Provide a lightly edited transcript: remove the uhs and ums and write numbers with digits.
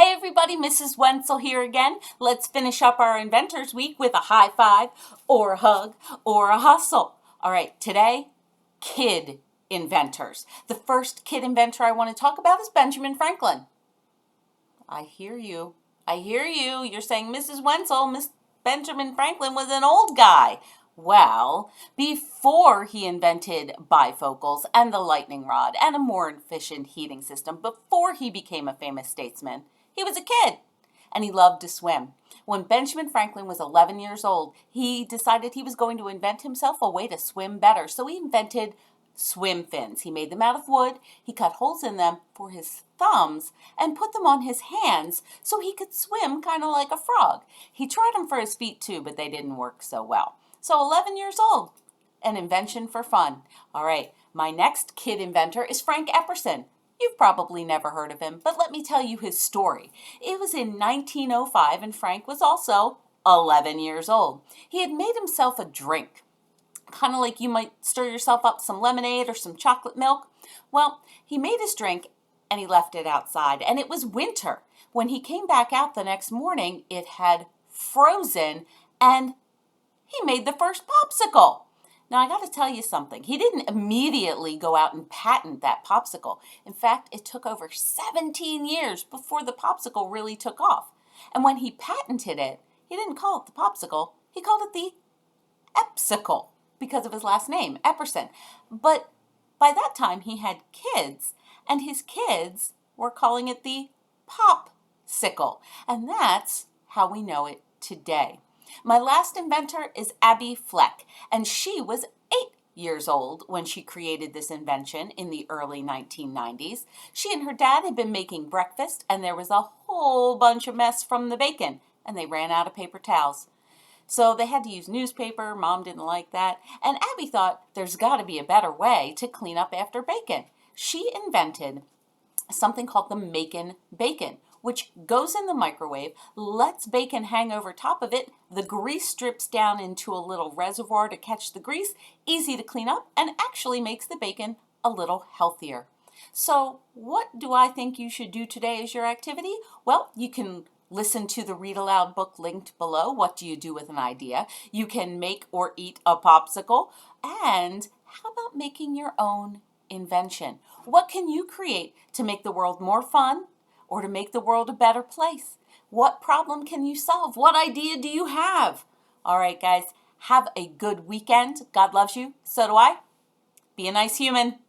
Hey everybody, Mrs. Wenzel here again. Let's finish up our Inventors Week with a high five, or a hug, or a hustle. All right, today, Kid Inventors. The first kid inventor I want to talk about is Benjamin Franklin. I hear you. I hear you. You're saying, Mrs. Wenzel, Benjamin Franklin was an old guy. Well, before he invented bifocals and the lightning rod and a more efficient heating system, before he became a famous statesman, he was a kid and he loved to swim. When Benjamin Franklin was 11 years old, he decided he was going to invent himself a way to swim better. So he invented swim fins. He made them out of wood. He cut holes in them for his thumbs and put them on his hands so he could swim kind of like a frog. He tried them for his feet too, but they didn't work so well. So 11 years old, an invention for fun. All right, my next kid inventor is Frank Epperson. You've probably never heard of him, but let me tell you his story. It was in 1905 and Frank was also 11 years old. He had made himself a drink, kind of like you might stir yourself up some lemonade or some chocolate milk. Well, he made his drink and he left it outside, and it was winter. When he came back out the next morning, it had frozen and he made the first popsicle. Now, I got to tell you something. He didn't immediately go out and patent that popsicle. In fact, it took over 17 years before the popsicle really took off. And when he patented it, he didn't call it the popsicle. He called it the Epsicle because of his last name, Epperson. But by that time, he had kids, and his kids were calling it the popsicle. And that's how we know it today. My last inventor is Abbey Fleck, and she was 8 years old when she created this invention in the early 1990s. She and her dad had been making breakfast, and there was a whole bunch of mess from the bacon, and they ran out of paper towels. So they had to use newspaper. Mom didn't like that, and Abby thought there's got to be a better way to clean up after bacon. She invented something called the Macon Bacon, which goes in the microwave, lets bacon hang over top of it, the grease drips down into a little reservoir to catch the grease, easy to clean up, and actually makes the bacon a little healthier. So what do I think you should do today as your activity? Well, you can listen to the Read Aloud book linked below, What Do You Do With an Idea? You can make or eat a popsicle, and how about making your own invention? What can you create to make the world more fun or to make the world a better place? What problem can you solve? What idea do you have? All right, guys, have a good weekend. God loves you. So do I. Be a nice human.